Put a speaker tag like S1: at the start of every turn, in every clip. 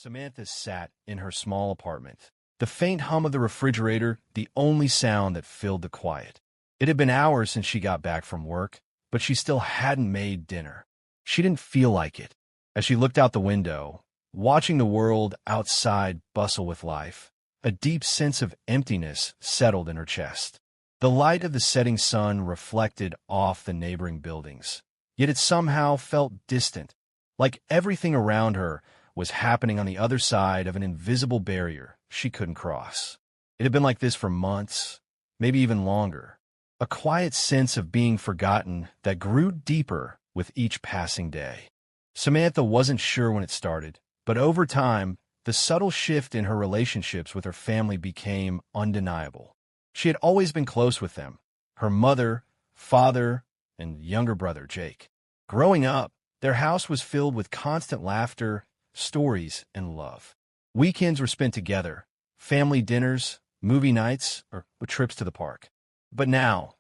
S1: Samantha sat in her small apartment. The faint hum of the refrigerator, the only sound that filled the quiet. It had been hours since she got back from work, but she still hadn't made dinner. She didn't feel like it. As she looked out the window, watching the world outside bustle with life, a deep sense of emptiness settled in her chest. The light of the setting sun reflected off the neighboring buildings, yet it somehow felt distant, like everything around her was happening on the other side of an invisible barrier she couldn't cross. It had been like this for months, maybe even longer. A quiet sense of being forgotten that grew deeper with each passing day. Samantha wasn't sure when it started, but over time, the subtle shift in her relationships with her family became undeniable. She had always been close with them, her mother, father, and younger brother, Jake. Growing up, their house was filled with constant laughter, stories, and love. Weekends were spent together, family dinners, movie nights, or trips to the park. But now,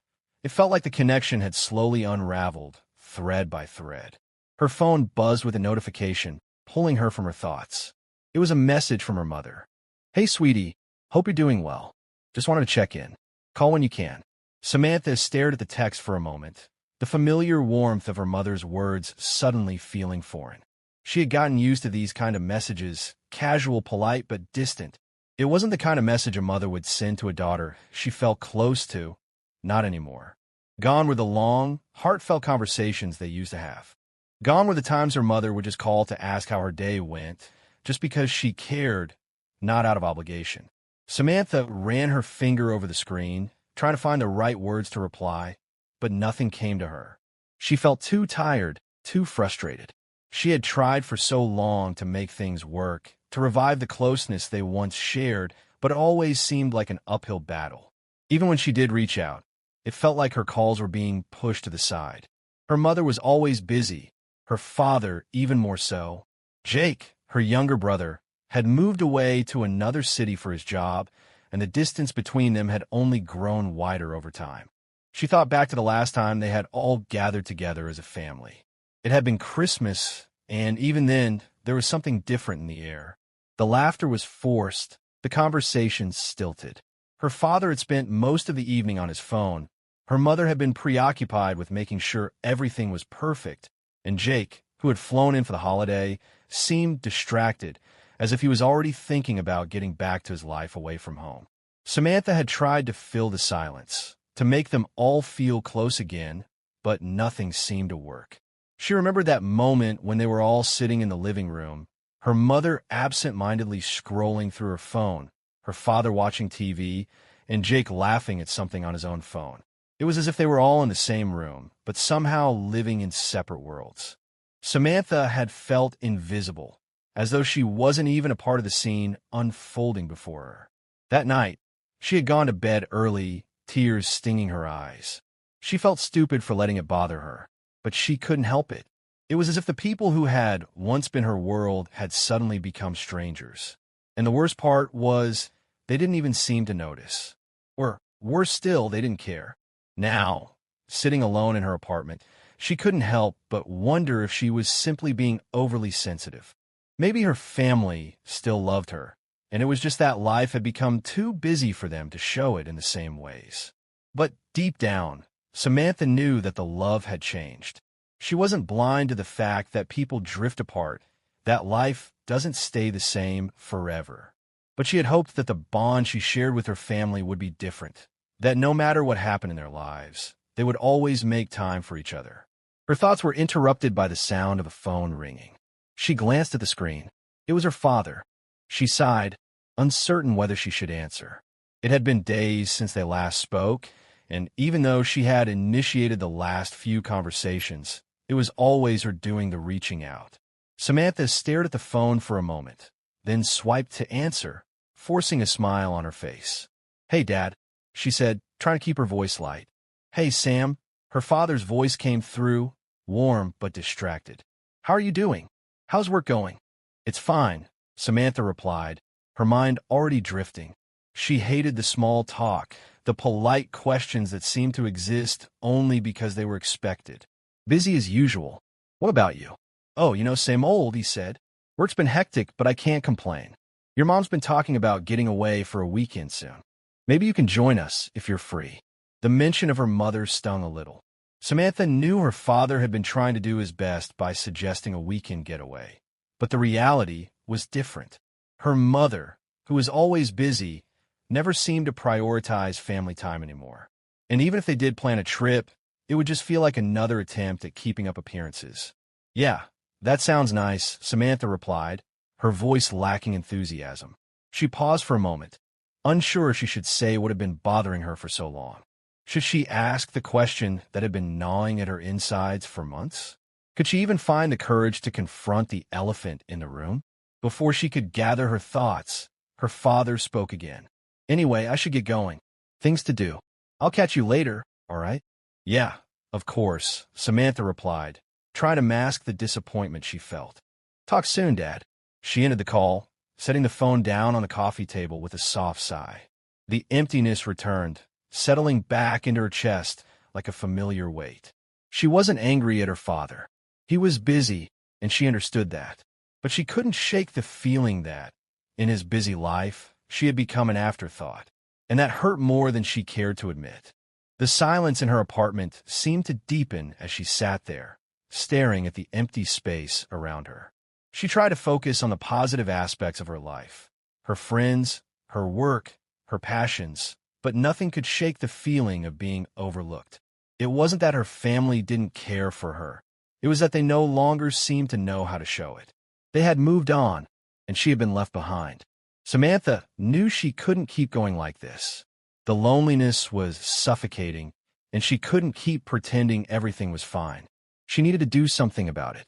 S1: it felt like the connection had slowly unraveled, thread by thread. Her phone buzzed with a notification, pulling her from her thoughts. It was a message from her mother. "Hey, sweetie, hope you're doing well. Just wanted to check in. Call when you can." Samantha stared at the text for a moment, the familiar warmth of her mother's words suddenly feeling foreign. She had gotten used to these kind of messages, casual, polite, but distant. It wasn't the kind of message a mother would send to a daughter she felt close to. Not anymore. Gone were the long, heartfelt conversations they used to have. Gone were the times her mother would just call to ask how her day went, just because she cared, not out of obligation. Samantha ran her finger over the screen, trying to find the right words to reply, but nothing came to her. She felt too tired, too frustrated. She had tried for so long to make things work, to revive the closeness they once shared, but it always seemed like an uphill battle. Even when she did reach out, it felt like her calls were being pushed to the side. Her mother was always busy, her father even more so. Jake, her younger brother, had moved away to another city for his job, and the distance between them had only grown wider over time. She thought back to the last time they had all gathered together as a family. It had been Christmas, and even then, there was something different in the air. The laughter was forced, the conversation stilted. Her father had spent most of the evening on his phone. Her mother had been preoccupied with making sure everything was perfect, and Jake, who had flown in for the holiday, seemed distracted, as if he was already thinking about getting back to his life away from home. Samantha had tried to fill the silence, to make them all feel close again, but nothing seemed to work. She remembered that moment when they were all sitting in the living room, her mother absent-mindedly scrolling through her phone, her father watching TV, and Jake laughing at something on his own phone. It was as if they were all in the same room, but somehow living in separate worlds. Samantha had felt invisible, as though she wasn't even a part of the scene unfolding before her. That night, she had gone to bed early, tears stinging her eyes. She felt stupid for letting it bother her, but she couldn't help it. It was as if the people who had once been her world had suddenly become strangers. And the worst part was, they didn't even seem to notice. Or, worse still, they didn't care. Now, sitting alone in her apartment, she couldn't help but wonder if she was simply being overly sensitive. Maybe her family still loved her, and it was just that life had become too busy for them to show it in the same ways. But deep down, Samantha knew that the love had changed. She wasn't blind to the fact that people drift apart, that life doesn't stay the same forever. But she had hoped that the bond she shared with her family would be different, that no matter what happened in their lives, they would always make time for each other. Her thoughts were interrupted by the sound of a phone ringing. She glanced at the screen. It was her father. She sighed, uncertain whether she should answer. It had been days since they last spoke, and even though she had initiated the last few conversations, it was always her doing the reaching out. Samantha stared at the phone for a moment, then swiped to answer, forcing a smile on her face. "Hey, Dad," she said, trying to keep her voice light. "Hey, Sam." Her father's voice came through, warm but distracted. "How are you doing? How's work going?" "It's fine," Samantha replied, her mind already drifting. She hated the small talk, the polite questions that seemed to exist only because they were expected. "Busy as usual. What about you?" "Oh, same old," he said. Work's been hectic, but I can't complain. Your mom's been talking about getting away for a weekend soon. Maybe you can join us if you're free." The mention of her mother stung a little. Samantha knew her father had been trying to do his best by suggesting a weekend getaway. But the reality was different. Her mother, who was always busy, never seemed to prioritize family time anymore. And even if they did plan a trip, it would just feel like another attempt at keeping up appearances. "Yeah, that sounds nice," Samantha replied, her voice lacking enthusiasm. She paused for a moment, unsure if she should say what had been bothering her for so long. Should she ask the question that had been gnawing at her insides for months? Could she even find the courage to confront the elephant in the room? Before she could gather her thoughts, her father spoke again. "Anyway, I should get going. Things to do. I'll catch you later, all right?" "Yeah, of course," Samantha replied, trying to mask the disappointment she felt. "Talk soon, Dad." She ended the call, setting the phone down on the coffee table with a soft sigh. The emptiness returned, settling back into her chest like a familiar weight. She wasn't angry at her father. He was busy, and she understood that. But she couldn't shake the feeling that, in his busy life, she had become an afterthought, and that hurt more than she cared to admit. The silence in her apartment seemed to deepen as she sat there, staring at the empty space around her. She tried to focus on the positive aspects of her life, her friends, her work, her passions, but nothing could shake the feeling of being overlooked. It wasn't that her family didn't care for her. It was that they no longer seemed to know how to show it. They had moved on, and she had been left behind. Samantha knew she couldn't keep going like this. The loneliness was suffocating, and she couldn't keep pretending everything was fine. She needed to do something about it.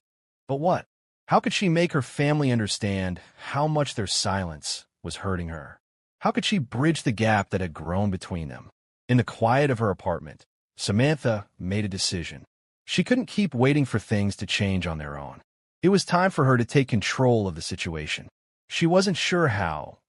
S1: But what? How could she make her family understand how much their silence was hurting her? How could she bridge the gap that had grown between them? In the quiet of her apartment, Samantha made a decision. She couldn't keep waiting for things to change on their own. It was time for her to take control of the situation. She wasn't sure how,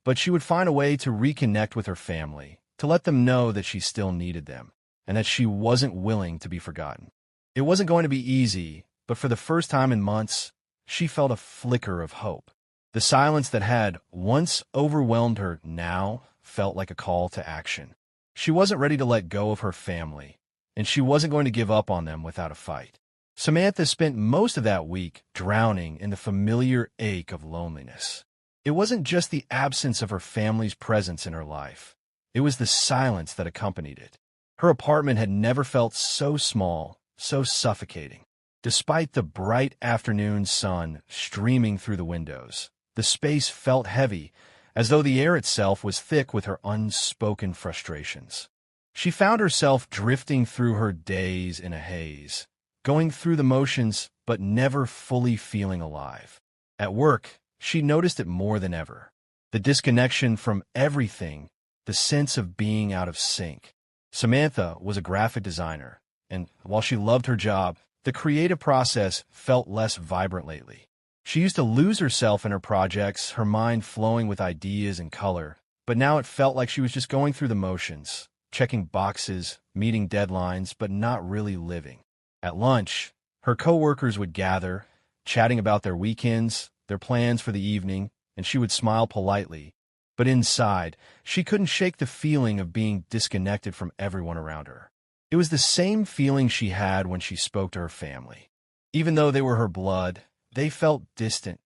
S1: but she would find a way to reconnect with her family, to let them know that she still needed them, and that she wasn't willing to be forgotten. It wasn't going to be easy, but for the first time in months, she felt a flicker of hope. The silence that had once overwhelmed her now felt like a call to action. She wasn't ready to let go of her family, and she wasn't going to give up on them without a fight. Samantha spent most of that week drowning in the familiar ache of loneliness. It wasn't just the absence of her family's presence in her life. It was the silence that accompanied it. Her apartment had never felt so small, so suffocating. Despite the bright afternoon sun streaming through the windows, the space felt heavy, as though the air itself was thick with her unspoken frustrations. She found herself drifting through her days in a haze, going through the motions but never fully feeling alive. At work, she noticed it more than ever. The disconnection from everything, the sense of being out of sync. Samantha was a graphic designer, and while she loved her job, the creative process felt less vibrant lately. She used to lose herself in her projects, her mind flowing with ideas and color, but now it felt like she was just going through the motions, checking boxes, meeting deadlines, but not really living. At lunch, her coworkers would gather, chatting about their weekends, their plans for the evening, and she would smile politely. But inside, she couldn't shake the feeling of being disconnected from everyone around her. It was the same feeling she had when she spoke to her family. Even though they were her blood, they felt distant,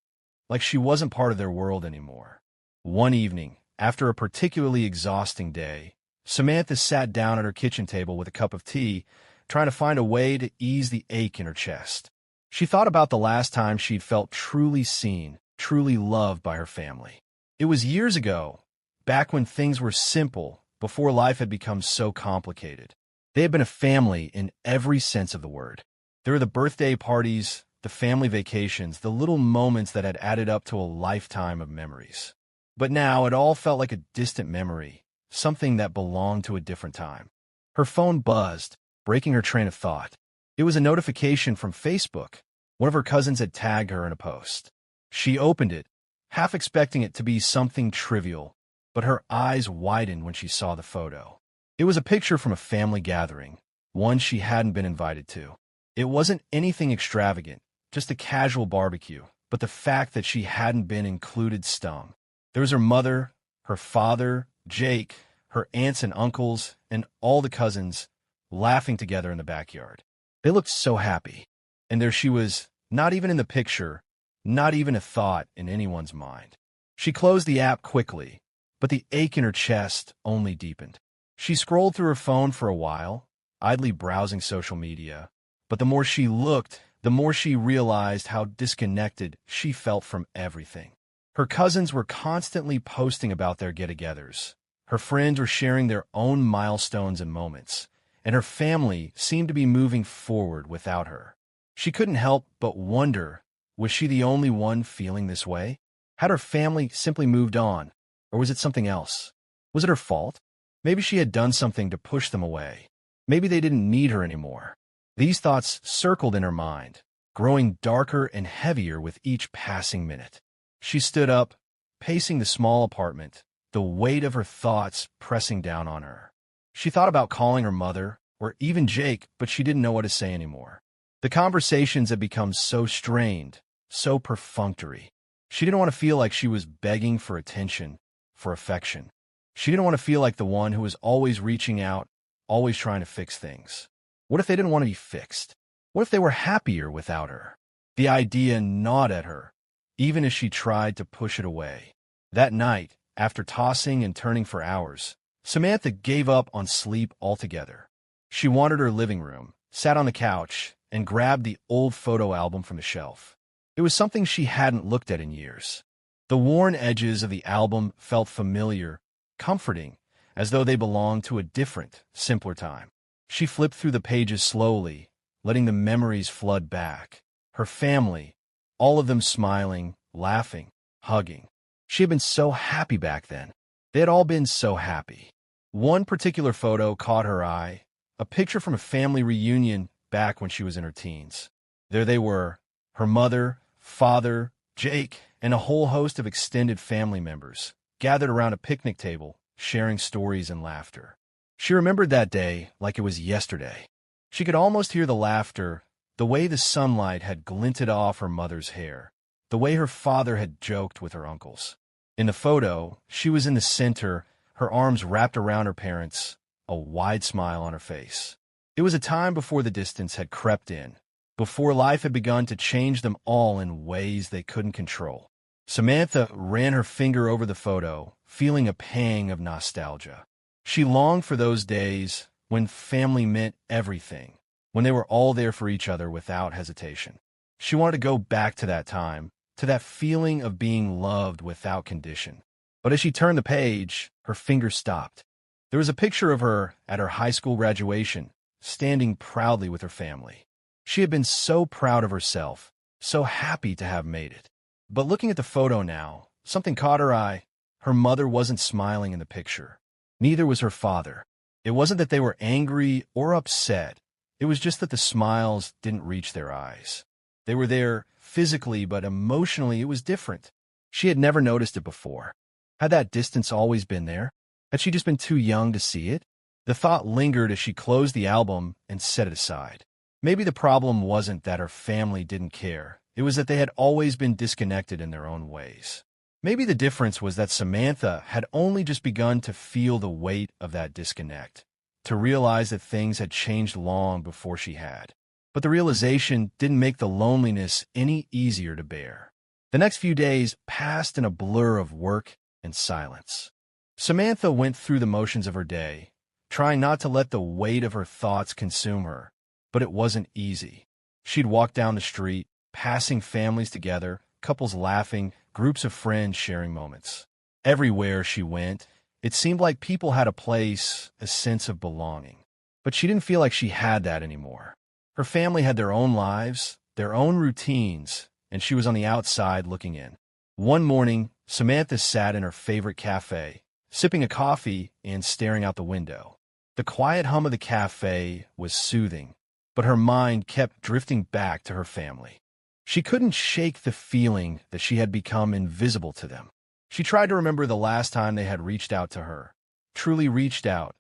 S1: like she wasn't part of their world anymore. One evening, after a particularly exhausting day, Samantha sat down at her kitchen table with a cup of tea, trying to find a way to ease the ache in her chest. She thought about the last time she'd felt truly seen, truly loved by her family. It was years ago, back when things were simple, before life had become so complicated. They had been a family in every sense of the word. There were the birthday parties, the family vacations, the little moments that had added up to a lifetime of memories. But now it all felt like a distant memory, something that belonged to a different time. Her phone buzzed, breaking her train of thought. It was a notification from Facebook. One of her cousins had tagged her in a post. She opened it, half expecting it to be something trivial, but her eyes widened when she saw the photo. It was a picture from a family gathering, one she hadn't been invited to. It wasn't anything extravagant, just a casual barbecue, but the fact that she hadn't been included stung. There was her mother, her father, Jake, her aunts and uncles, and all the cousins laughing together in the backyard. They looked so happy, and there she was, not even in the picture, not even a thought in anyone's mind. She closed the app quickly, but the ache in her chest only deepened. She scrolled through her phone for a while, idly browsing social media, but the more she looked, the more she realized how disconnected she felt from everything. Her cousins were constantly posting about their get-togethers. Her friends were sharing their own milestones and moments, and her family seemed to be moving forward without her. She couldn't help but wonder, was she the only one feeling this way? Had her family simply moved on, or was it something else? Was it her fault? Maybe she had done something to push them away. Maybe they didn't need her anymore. These thoughts circled in her mind, growing darker and heavier with each passing minute. She stood up, pacing the small apartment, the weight of her thoughts pressing down on her. She thought about calling her mother, or even Jake, but she didn't know what to say anymore. The conversations had become so strained, so perfunctory. She didn't want to feel like she was begging for attention, for affection. She didn't want to feel like the one who was always reaching out, always trying to fix things. What if they didn't want to be fixed? What if they were happier without her? The idea gnawed at her, even as she tried to push it away. That night, after tossing and turning for hours, Samantha gave up on sleep altogether. She wandered her living room, sat on the couch, and grabbed the old photo album from the shelf. It was something she hadn't looked at in years. The worn edges of the album felt familiar, comforting, as though they belonged to a different, simpler time. She flipped through the pages slowly, letting the memories flood back. Her family, all of them smiling, laughing, hugging. She had been so happy back then. They had all been so happy. One particular photo caught her eye, a picture from a family reunion back when she was in her teens. There they were, her mother, father, Jake, and a whole host of extended family members, gathered around a picnic table, sharing stories and laughter. She remembered that day like it was yesterday. She could almost hear the laughter, the way the sunlight had glinted off her mother's hair, the way her father had joked with her uncles. In the photo, she was in the center, her arms wrapped around her parents, a wide smile on her face. It was a time before the distance had crept in, before life had begun to change them all in ways they couldn't control. Samantha ran her finger over the photo, feeling a pang of nostalgia. She longed for those days when family meant everything, when they were all there for each other without hesitation. She wanted to go back to that time, to that feeling of being loved without condition. But as she turned the page, her finger stopped. There was a picture of her at her high school graduation, standing proudly with her family. She had been so proud of herself, so happy to have made it. But looking at the photo now, something caught her eye. Her mother wasn't smiling in the picture. Neither was her father. It wasn't that they were angry or upset. It was just that the smiles didn't reach their eyes. They were there physically, but emotionally it was different. She had never noticed it before. Had that distance always been there? Had she just been too young to see it? The thought lingered as she closed the album and set it aside. Maybe the problem wasn't that her family didn't care. It was that they had always been disconnected in their own ways. Maybe the difference was that Samantha had only just begun to feel the weight of that disconnect, to realize that things had changed long before she had. But the realization didn't make the loneliness any easier to bear. The next few days passed in a blur of work and silence. Samantha went through the motions of her day, trying not to let the weight of her thoughts consume her, but it wasn't easy. She'd walk down the street, passing families together, couples laughing, groups of friends sharing moments. Everywhere she went, it seemed like people had a place, a sense of belonging. But she didn't feel like she had that anymore. Her family had their own lives, their own routines, and she was on the outside looking in. One morning, Samantha sat in her favorite cafe, sipping a coffee and staring out the window. The quiet hum of the cafe was soothing, but her mind kept drifting back to her family. She couldn't shake the feeling that she had become invisible to them. She tried to remember the last time they had reached out to her, truly reached out,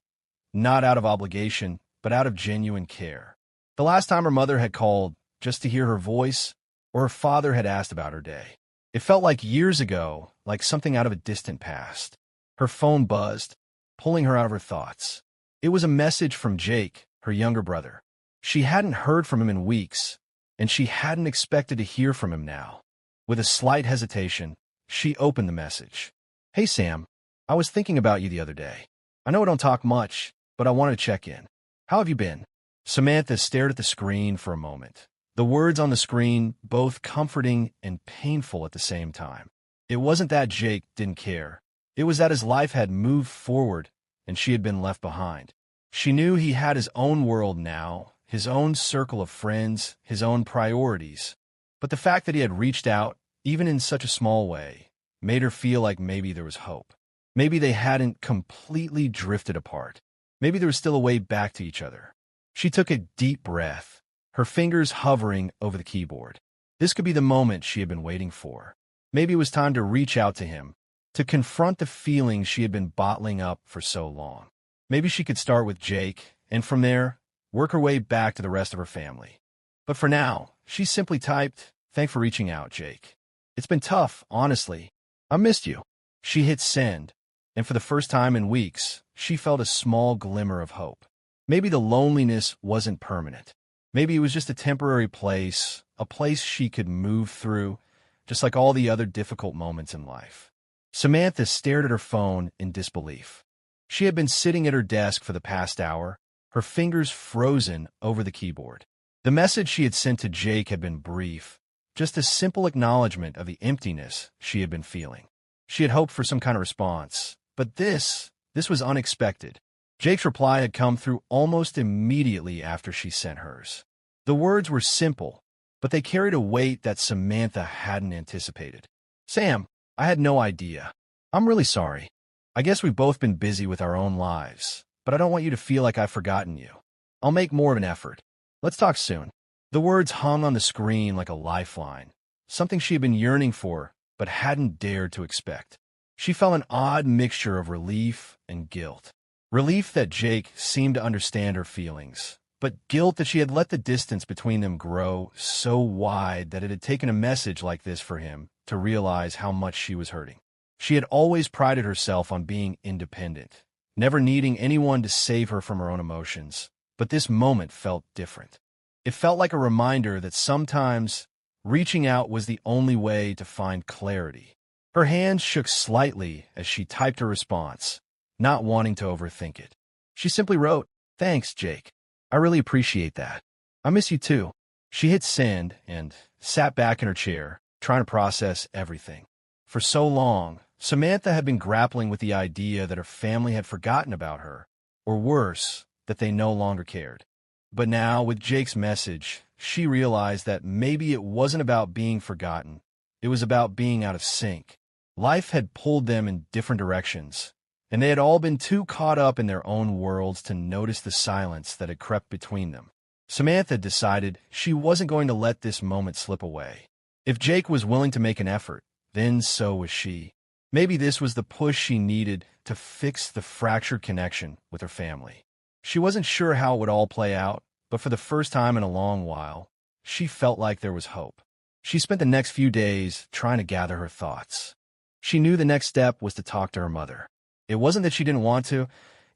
S1: not out of obligation, but out of genuine care. The last time her mother had called just to hear her voice, or her father had asked about her day. It felt like years ago, like something out of a distant past. Her phone buzzed, pulling her out of her thoughts. It was a message from Jake, her younger brother. She hadn't heard from him in weeks, and she hadn't expected to hear from him now. With a slight hesitation, she opened the message. "Hey Sam, I was thinking about you the other day. I know I don't talk much, but I wanted to check in. How have you been?" Samantha stared at the screen for a moment. The words on the screen, both comforting and painful at the same time. It wasn't that Jake didn't care. It was that his life had moved forward and she had been left behind. She knew he had his own world now, his own circle of friends, his own priorities. But the fact that he had reached out, even in such a small way, made her feel like maybe there was hope. Maybe they hadn't completely drifted apart. Maybe there was still a way back to each other. She took a deep breath, her fingers hovering over the keyboard. This could be the moment she had been waiting for. Maybe it was time to reach out to him, to confront the feelings she had been bottling up for so long. Maybe she could start with Jake, and from there, work her way back to the rest of her family. But for now, she simply typed, "Thanks for reaching out, Jake. It's been tough, honestly. I missed you." She hit send, and for the first time in weeks, she felt a small glimmer of hope. Maybe the loneliness wasn't permanent. Maybe it was just a temporary place, a place she could move through, just like all the other difficult moments in life. Samantha stared at her phone in disbelief. She had been sitting at her desk for the past hour, her fingers frozen over the keyboard. The message she had sent to Jake had been brief, just a simple acknowledgement of the emptiness she had been feeling. She had hoped for some kind of response, but this was unexpected. Jake's reply had come through almost immediately after she sent hers. The words were simple, but they carried a weight that Samantha hadn't anticipated. "Sam, I had no idea. I'm really sorry. I guess we've both been busy with our own lives, but I don't want you to feel like I've forgotten you. I'll make more of an effort. Let's talk soon." The words hung on the screen like a lifeline, something she had been yearning for but hadn't dared to expect. She felt an odd mixture of relief and guilt. Relief that Jake seemed to understand her feelings, but guilt that she had let the distance between them grow so wide that it had taken a message like this for him to realize how much she was hurting. She had always prided herself on being independent, never needing anyone to save her from her own emotions, but this moment felt different. It felt like a reminder that sometimes reaching out was the only way to find clarity. Her hands shook slightly as she typed her response, not wanting to overthink it. She simply wrote, "Thanks, Jake. I really appreciate that. I miss you too." She hit send and sat back in her chair, trying to process everything. For so long, Samantha had been grappling with the idea that her family had forgotten about her, or worse, that they no longer cared. But now, with Jake's message, she realized that maybe it wasn't about being forgotten. It was about being out of sync. Life had pulled them in different directions, and they had all been too caught up in their own worlds to notice the silence that had crept between them. Samantha decided she wasn't going to let this moment slip away. If Jake was willing to make an effort, then so was she. Maybe this was the push she needed to fix the fractured connection with her family. She wasn't sure how it would all play out, but for the first time in a long while, she felt like there was hope. She spent the next few days trying to gather her thoughts. She knew the next step was to talk to her mother. It wasn't that she didn't want to,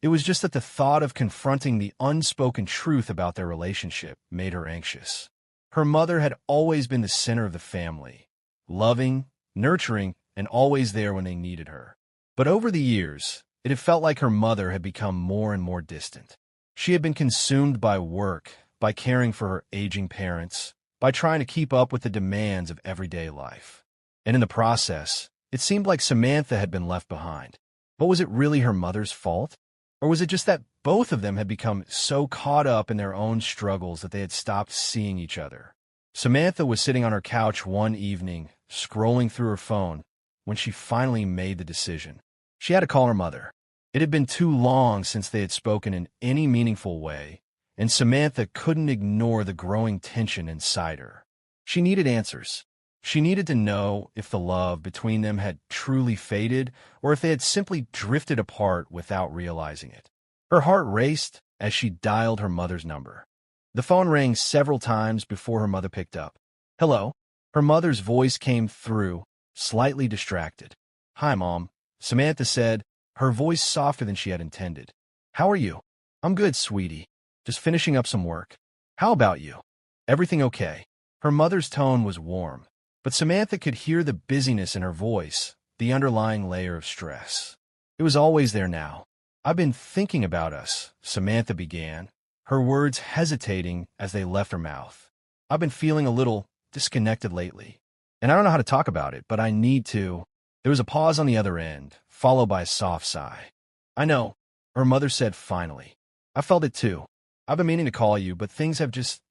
S1: it was just that the thought of confronting the unspoken truth about their relationship made her anxious. Her mother had always been the center of the family, loving, nurturing, and always there when they needed her. But over the years, it had felt like her mother had become more and more distant. She had been consumed by work, by caring for her aging parents, by trying to keep up with the demands of everyday life. And in the process, it seemed like Samantha had been left behind. But was it really her mother's fault? Or was it just that both of them had become so caught up in their own struggles that they had stopped seeing each other? Samantha was sitting on her couch one evening, scrolling through her phone, when she finally made the decision. She had to call her mother. It had been too long since they had spoken in any meaningful way, and Samantha couldn't ignore the growing tension inside her. She needed answers. She needed to know if the love between them had truly faded or if they had simply drifted apart without realizing it. Her heart raced as she dialed her mother's number. The phone rang several times before her mother picked up. "Hello, Her mother's voice came through, slightly distracted. "Hi, Mom," Samantha said, her voice softer than she had intended. "How are you?" "I'm good, sweetie. Just finishing up some work. How about you? Everything okay?" Her mother's tone was warm, but Samantha could hear the busyness in her voice, the underlying layer of stress. It was always there now. "I've been thinking about us," Samantha began, her words hesitating as they left her mouth. "I've been feeling a little disconnected lately, and I don't know how to talk about it, but I need to." There was a pause on the other end, followed by a soft sigh. "I know," her mother said finally. "I felt it too. I've been meaning to call you, but things have just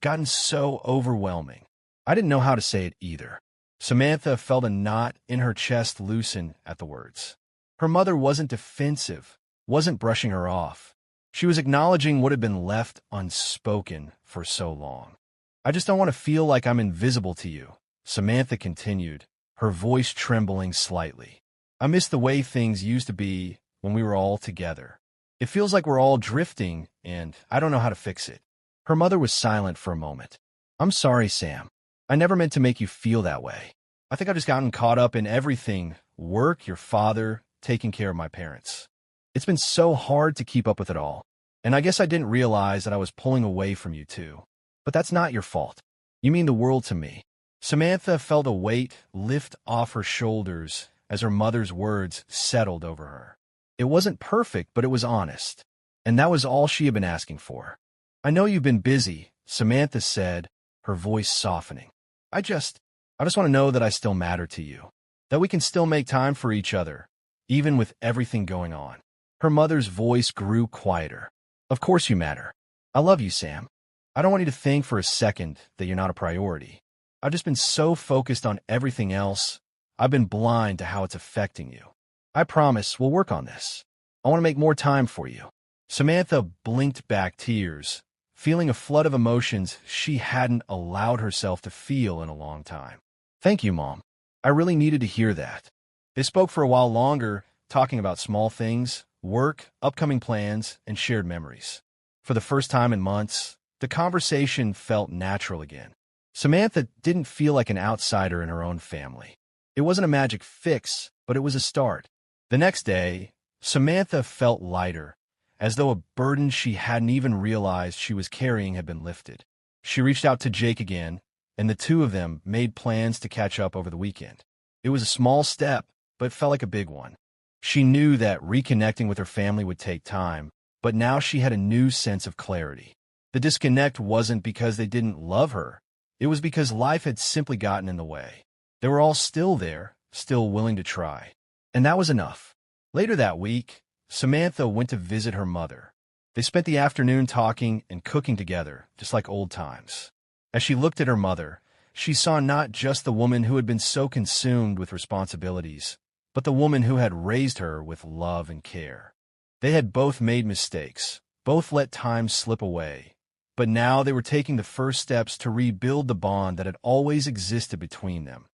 S1: gotten so overwhelming." I didn't know how to say it either. Samantha felt a knot in her chest loosen at the words. Her mother wasn't defensive, wasn't brushing her off. She was acknowledging what had been left unspoken for so long. "I just don't want to feel like I'm invisible to you," Samantha continued, her voice trembling slightly. "I miss the way things used to be when we were all together. It feels like we're all drifting, and I don't know how to fix it." Her mother was silent for a moment. "I'm sorry, Sam. I never meant to make you feel that way. I think I've just gotten caught up in everything: work, your father, taking care of my parents. It's been so hard to keep up with it all, and I guess I didn't realize that I was pulling away from you too. But that's not your fault. You mean the world to me." Samantha felt a weight lift off her shoulders as her mother's words settled over her. It wasn't perfect, but it was honest, and that was all she had been asking for. "I know you've been busy," Samantha said, her voice softening. I just want to know that I still matter to you, that we can still make time for each other, even with everything going on." Her mother's voice grew quieter. "Of course you matter. I love you, Sam. I don't want you to think for a second that you're not a priority. I've just been so focused on everything else, I've been blind to how it's affecting you. I promise we'll work on this. I want to make more time for you." Samantha blinked back tears, feeling a flood of emotions she hadn't allowed herself to feel in a long time. "Thank you, Mom. I really needed to hear that." They spoke for a while longer, talking about small things, work, upcoming plans, and shared memories. For the first time in months, the conversation felt natural again. Samantha didn't feel like an outsider in her own family. It wasn't a magic fix, but it was a start. The next day, Samantha felt lighter, as though a burden she hadn't even realized she was carrying had been lifted. She reached out to Jake again, and the two of them made plans to catch up over the weekend. It was a small step, but it felt like a big one. She knew that reconnecting with her family would take time, but now she had a new sense of clarity. The disconnect wasn't because they didn't love her. It was because life had simply gotten in the way. They were all still there, still willing to try. And that was enough. Later that week, Samantha went to visit her mother. They spent the afternoon talking and cooking together, just like old times. As she looked at her mother, she saw not just the woman who had been so consumed with responsibilities, but the woman who had raised her with love and care. They had both made mistakes, both let time slip away, but now they were taking the first steps to rebuild the bond that had always existed between them,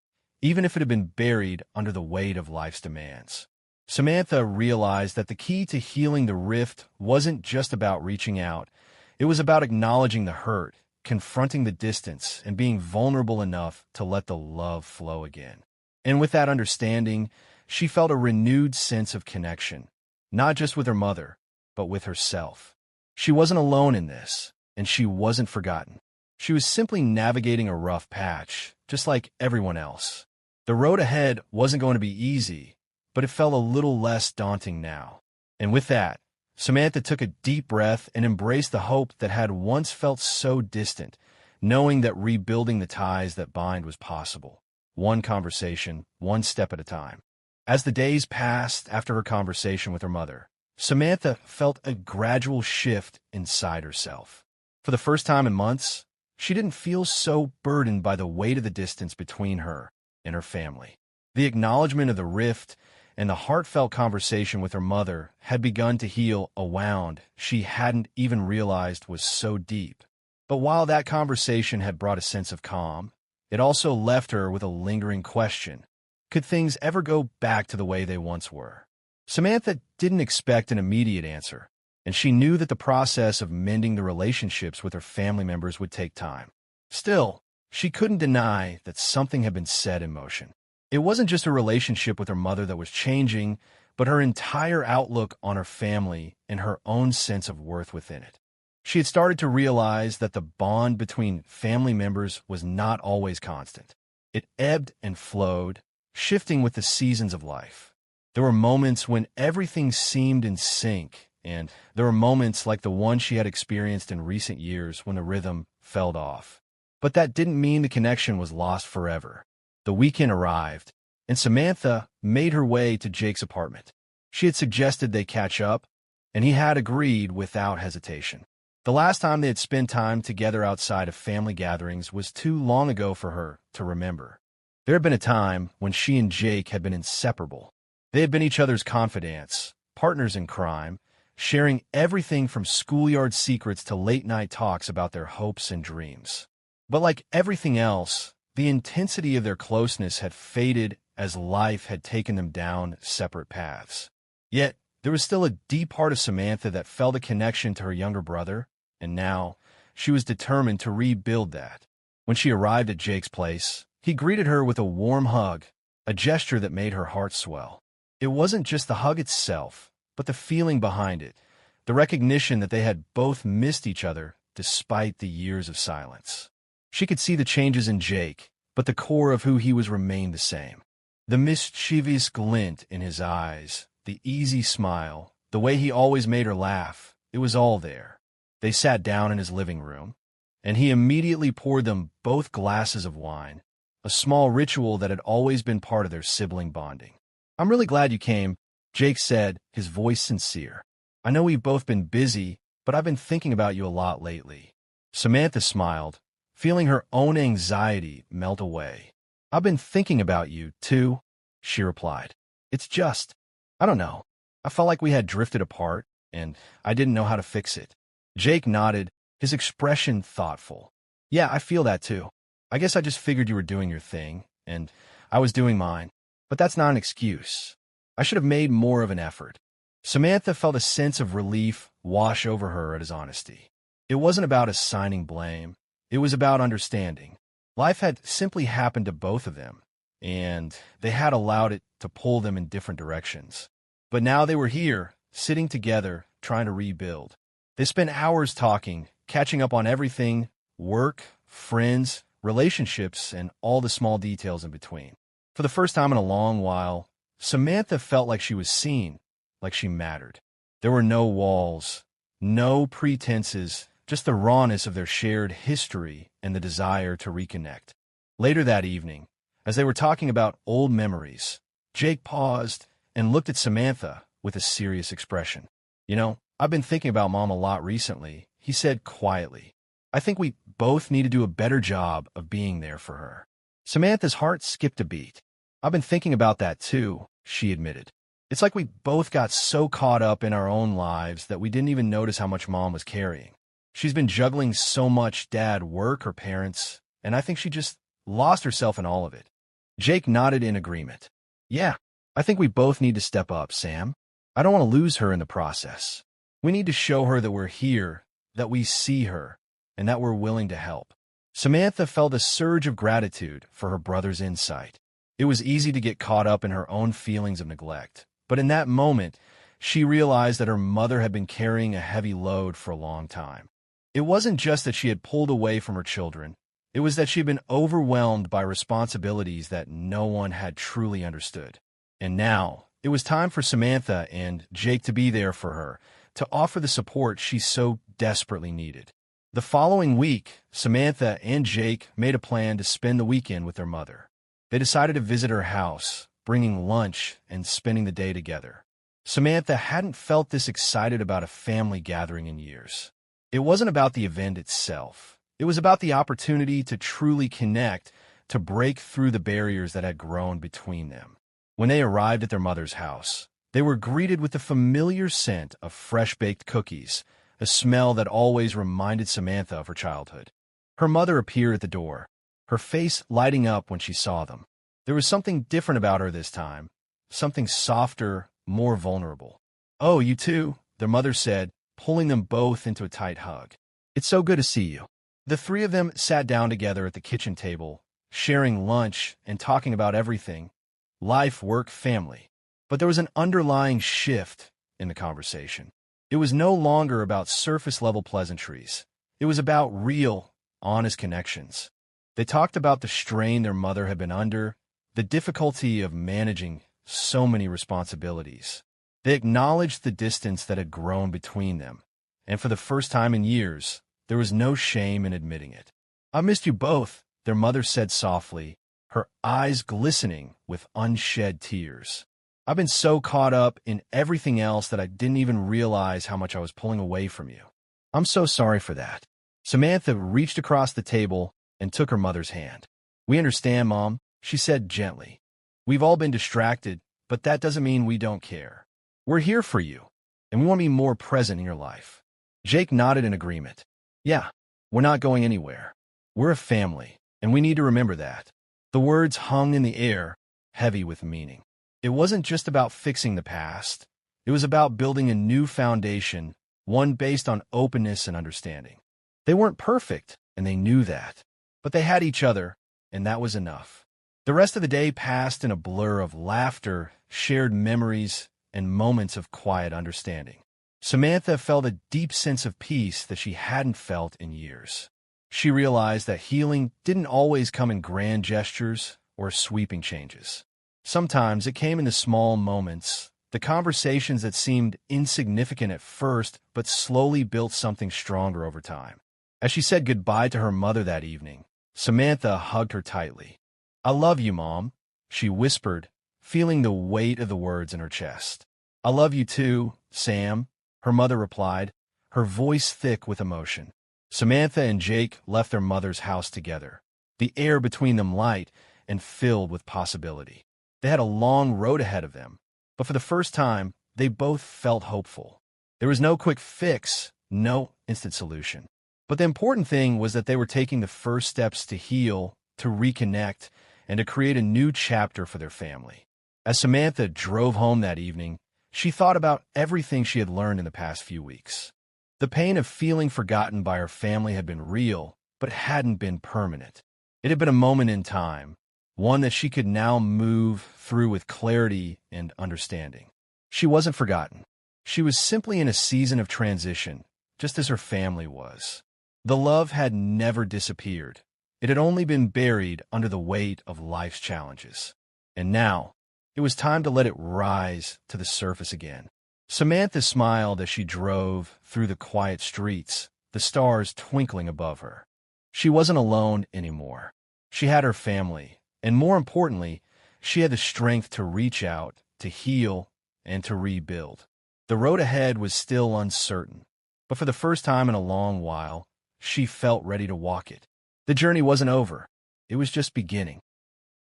S1: even if it had been buried under the weight of life's demands. Samantha realized that the key to healing the rift wasn't just about reaching out. It was about acknowledging the hurt, confronting the distance, and being vulnerable enough to let the love flow again. And with that understanding, she felt a renewed sense of connection, not just with her mother, but with herself. She wasn't alone in this, and she wasn't forgotten. She was simply navigating a rough patch, just like everyone else. The road ahead wasn't going to be easy, but it felt a little less daunting now. And with that, Samantha took a deep breath and embraced the hope that had once felt so distant, knowing that rebuilding the ties that bind was possible, one conversation, one step at a time. As the days passed after her conversation with her mother, Samantha felt a gradual shift inside herself. For the first time in months, she didn't feel so burdened by the weight of the distance between her and her family. The acknowledgement of the rift and the heartfelt conversation with her mother had begun to heal a wound she hadn't even realized was so deep. But while that conversation had brought a sense of calm, it also left her with a lingering question. Could things ever go back to the way they once were? Samantha didn't expect an immediate answer, and she knew that the process of mending the relationships with her family members would take time. Still, She couldn't deny that something had been set in motion. It wasn't just her relationship with her mother that was changing, but her entire outlook on her family and her own sense of worth within it. She had started to realize that the bond between family members was not always constant. It ebbed and flowed, shifting with the seasons of life. There were moments when everything seemed in sync, and there were moments like the one she had experienced in recent years when the rhythm fell off. But that didn't mean the connection was lost forever. The weekend arrived, and Samantha made her way to Jake's apartment. She had suggested they catch up, and he had agreed without hesitation. The last time they had spent time together outside of family gatherings was too long ago for her to remember. There had been a time when she and Jake had been inseparable. They had been each other's confidants, partners in crime, sharing everything from schoolyard secrets to late-night talks about their hopes and dreams. But like everything else, the intensity of their closeness had faded as life had taken them down separate paths. Yet, there was still a deep part of Samantha that felt a connection to her younger brother, and now she was determined to rebuild that. When she arrived at Jake's place, he greeted her with a warm hug, a gesture that made her heart swell. It wasn't just the hug itself, but the feeling behind it, the recognition that they had both missed each other despite the years of silence. She could see the changes in Jake, but the core of who he was remained the same. The mischievous glint in his eyes, the easy smile, the way he always made her laugh, it was all there. They sat down in his living room, and he immediately poured them both glasses of wine, a small ritual that had always been part of their sibling bonding. "I'm really glad you came," Jake said, his voice sincere. "I know we've both been busy, but I've been thinking about you a lot lately." Samantha smiled, feeling her own anxiety melt away. "I've been thinking about you, too," she replied. "It's just, I don't know. I felt like we had drifted apart, and I didn't know how to fix it." Jake nodded, his expression thoughtful. "Yeah, I feel that too. I guess I just figured you were doing your thing, and I was doing mine. But that's not an excuse. I should have made more of an effort." Samantha felt a sense of relief wash over her at his honesty. It wasn't about assigning blame. It was about understanding. Life had simply happened to both of them, and they had allowed it to pull them in different directions. But now they were here, sitting together, trying to rebuild. They spent hours talking, catching up on everything: work, friends, relationships, and all the small details in between. For the first time in a long while, Samantha felt like she was seen, like she mattered. There were no walls, no pretenses, just the rawness of their shared history and the desire to reconnect. Later that evening, as they were talking about old memories, Jake paused and looked at Samantha with a serious expression. "You know, I've been thinking about Mom a lot recently," he said quietly. "I think we both need to do a better job of being there for her." Samantha's heart skipped a beat. "I've been thinking about that too," she admitted. "It's like we both got so caught up in our own lives that we didn't even notice how much Mom was carrying. She's been juggling so much: Dad, work, her parents, and I think she just lost herself in all of it." Jake nodded in agreement. "Yeah, I think we both need to step up, Sam. I don't want to lose her in the process. We need to show her that we're here, that we see her, and that we're willing to help." Samantha felt a surge of gratitude for her brother's insight. It was easy to get caught up in her own feelings of neglect, but in that moment, she realized that her mother had been carrying a heavy load for a long time. It wasn't just that she had pulled away from her children. It was that she had been overwhelmed by responsibilities that no one had truly understood. And now, it was time for Samantha and Jake to be there for her, to offer the support she so desperately needed. The following week, Samantha and Jake made a plan to spend the weekend with their mother. They decided to visit her house, bringing lunch and spending the day together. Samantha hadn't felt this excited about a family gathering in years. It wasn't about the event itself. It was about the opportunity to truly connect, to break through the barriers that had grown between them. When they arrived at their mother's house, they were greeted with the familiar scent of fresh-baked cookies, a smell that always reminded Samantha of her childhood. Her mother appeared at the door, her face lighting up when she saw them. There was something different about her this time, something softer, more vulnerable. "Oh, you too," their mother said, pulling them both into a tight hug. "It's so good to see you." The three of them sat down together at the kitchen table, sharing lunch and talking about everything: life, work, family. But there was an underlying shift in the conversation. It was no longer about surface-level pleasantries. It was about real, honest connections. They talked about the strain their mother had been under, the difficulty of managing so many responsibilities. They acknowledged the distance that had grown between them, and for the first time in years, there was no shame in admitting it. "I missed you both," their mother said softly, her eyes glistening with unshed tears. "I've been so caught up in everything else that I didn't even realize how much I was pulling away from you. I'm so sorry for that." Samantha reached across the table and took her mother's hand. "We understand, Mom," she said gently. "We've all been distracted, but that doesn't mean we don't care. We're here for you, and we want to be more present in your life." Jake nodded in agreement. "Yeah, we're not going anywhere. We're a family, and we need to remember that." The words hung in the air, heavy with meaning. It wasn't just about fixing the past. It was about building a new foundation, one based on openness and understanding. They weren't perfect, and they knew that. But they had each other, and that was enough. The rest of the day passed in a blur of laughter, shared memories, and moments of quiet understanding. Samantha felt a deep sense of peace that she hadn't felt in years. She realized that healing didn't always come in grand gestures or sweeping changes. Sometimes it came in the small moments, the conversations that seemed insignificant at first but slowly built something stronger over time. As she said goodbye to her mother that evening, Samantha hugged her tightly. "I love you, Mom," she whispered, feeling the weight of the words in her chest. "I love you too, Sam," her mother replied, her voice thick with emotion. Samantha and Jake left their mother's house together, the air between them light and filled with possibility. They had a long road ahead of them, but for the first time, they both felt hopeful. There was no quick fix, no instant solution. But the important thing was that they were taking the first steps to heal, to reconnect, and to create a new chapter for their family. As Samantha drove home that evening, she thought about everything she had learned in the past few weeks. The pain of feeling forgotten by her family had been real, but hadn't been permanent. It had been a moment in time, one that she could now move through with clarity and understanding. She wasn't forgotten. She was simply in a season of transition, just as her family was. The love had never disappeared. It had only been buried under the weight of life's challenges. And now, it was time to let it rise to the surface again. Samantha smiled as she drove through the quiet streets, the stars twinkling above her. She wasn't alone anymore. She had her family, and more importantly, she had the strength to reach out, to heal, and to rebuild. The road ahead was still uncertain, but for the first time in a long while, she felt ready to walk it. The journey wasn't over. It was just beginning.